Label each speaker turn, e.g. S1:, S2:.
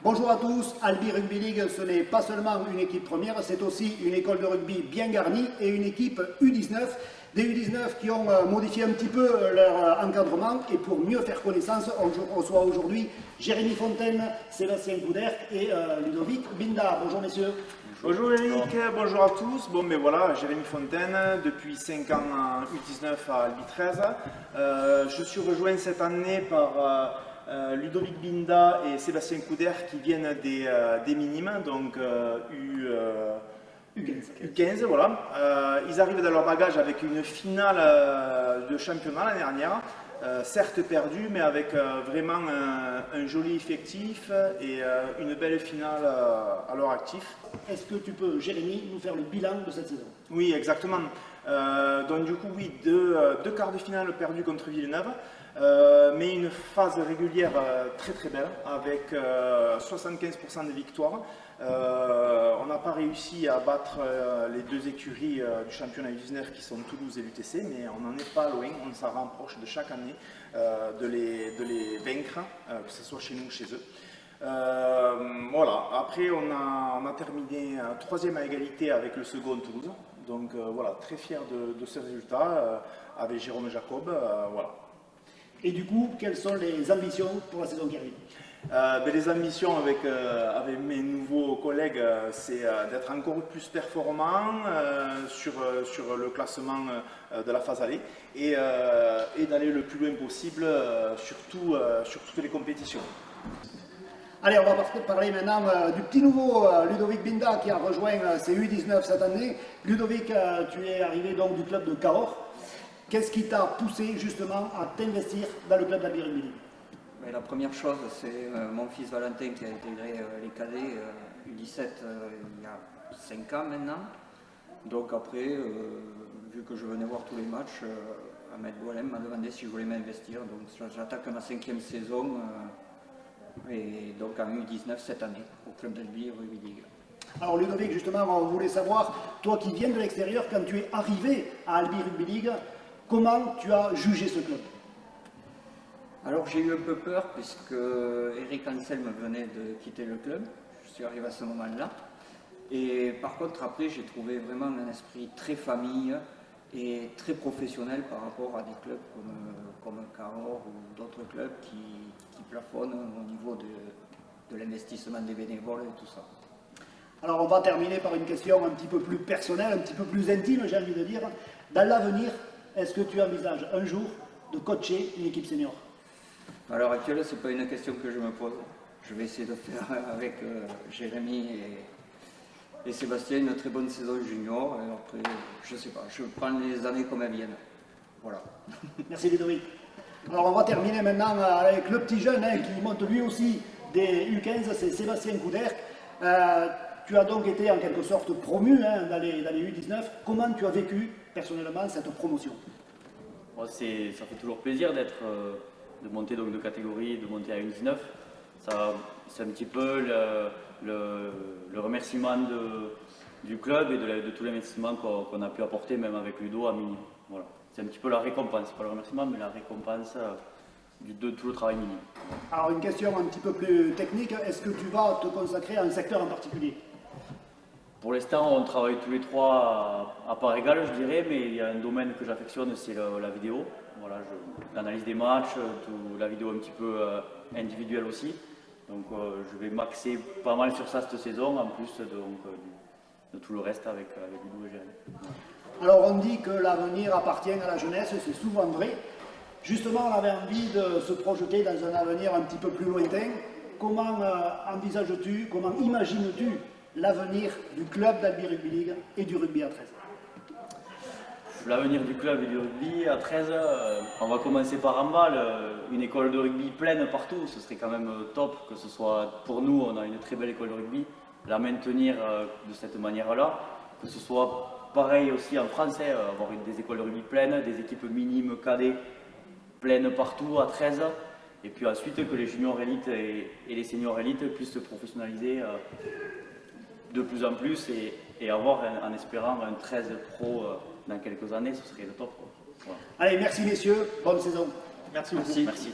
S1: Bonjour à tous, Albi Rugby League, ce n'est pas seulement une équipe première, c'est aussi une école de rugby bien garnie et une équipe U19. Des U19 qui ont modifié un petit peu leur encadrement et pour mieux faire connaissance, on reçoit aujourd'hui Jérémy Fontaine, Sébastien Couderc et Ludovic Binda. Bonjour messieurs.
S2: Bonjour Eric, bonjour à tous. Bon mais voilà, Jérémy Fontaine, depuis 5 ans en U19 à Albi 13. Je suis rejoint cette année par Ludovic Binda et Sébastien Couderc qui viennent des minimes, donc U15, voilà. Ils arrivent dans leur bagage avec une finale de championnat l'année dernière, certes perdue, mais avec vraiment un joli effectif et une belle finale à leur actif.
S1: Est-ce que tu peux, Jérémy, nous faire le bilan de cette saison?
S2: Oui, exactement. Donc du coup, oui, deux quarts de finale perdus contre Villeneuve, mais une phase régulière très très belle, avec 75% de victoires. On n'a pas réussi à battre les deux écuries du championnat U19 qui sont Toulouse et l'UTC, mais on n'en est pas loin, on s'en rapproche de chaque année de les vaincre, que ce soit chez nous ou chez eux. Voilà. Après on a terminé troisième à égalité avec le second Toulouse, donc voilà, très fier de ce résultat avec Jérôme Jacob, voilà.
S1: Et du coup, quelles sont les ambitions pour la saison qui arrive?
S2: Les ambitions avec mes nouveaux collègues, c'est d'être encore plus performant sur le classement de la phase aller et d'aller le plus loin possible sur toutes les compétitions.
S1: Allez, on va parler maintenant du petit nouveau Ludovic Binda qui a rejoint ses U19 cette année. Ludovic, tu es arrivé donc du club de Cahors. Qu'est-ce qui t'a poussé justement à t'investir dans le club d'Albi Rugby League?
S3: La première chose, c'est mon fils Valentin qui a intégré les cadets U17 il y a 5 ans maintenant. Donc après, vu que je venais voir tous les matchs, Ahmed Boualem m'a demandé si je voulais m'investir. Donc j'attaque ma 5e saison et donc en U19 cette année au club d'Albi Rugby League.
S1: Alors Ludovic, justement, on voulait savoir, toi qui viens de l'extérieur, quand tu es arrivé à Albi Rugby League, comment tu as jugé ce club?
S3: Alors j'ai eu un peu peur puisque Eric Anselme venait de quitter le club, je suis arrivé à ce moment-là. Et par contre après j'ai trouvé vraiment un esprit très famille et très professionnel par rapport à des clubs comme Cahors ou d'autres clubs qui plafonnent au niveau de l'investissement des bénévoles et tout ça.
S1: Alors on va terminer par une question un petit peu plus personnelle, un petit peu plus intime, j'ai envie de dire. Dans l'avenir, est-ce que tu envisages un jour de coacher une équipe senior?
S3: À l'heure actuelle, ce n'est pas une question que je me pose. Je vais essayer de faire avec Jérémy et Sébastien une très bonne saison junior. Et après, je ne sais pas, je prends les années comme elles viennent. Voilà.
S1: Merci Ludovic. Alors on va terminer maintenant avec le petit jeune qui monte lui aussi des U15, c'est Sébastien Couderc. Tu as donc été en quelque sorte promu dans les U19. Comment tu as vécu personnellement cette promotion?
S4: Bon, ça fait toujours plaisir de monter donc de catégorie, de monter à U19. C'est un petit peu le remerciement du club et de tout l'investissement qu'on a pu apporter même avec Ludo à minime. Voilà. C'est un petit peu la récompense, pas le remerciement, mais la récompense de tout le travail minime.
S1: Alors une question un petit peu plus technique, est-ce que tu vas te consacrer à un secteur en particulier?
S4: Pour l'instant, on travaille tous les trois à part égale, je dirais, mais il y a un domaine que j'affectionne, c'est la vidéo. Voilà, l'analyse des matchs, la vidéo un petit peu individuelle aussi. Donc je vais m'axer pas mal sur ça cette saison, en plus de tout le reste avec Ludo et Jérémy.
S1: Alors on dit que l'avenir appartient à la jeunesse, c'est souvent vrai. Justement, on avait envie de se projeter dans un avenir un petit peu plus lointain. Comment envisages-tu, comment imagines-tu l'avenir du club d'Albi Rugby League et du rugby à 13?
S4: L'avenir du club et du rugby à 13, on va commencer par en bas, une école de rugby pleine partout, ce serait quand même top, que ce soit pour nous, on a une très belle école de rugby, la maintenir de cette manière-là, que ce soit pareil aussi en français, avoir des écoles de rugby pleines, des équipes minimes cadets pleines partout à 13, et puis ensuite que les juniors élites et les seniors élites puissent se professionnaliser de plus en plus et avoir, en espérant, un 13 pro dans quelques années, ce serait le top. Voilà.
S1: Allez, merci messieurs, bonne saison.
S2: Merci beaucoup.
S4: Merci.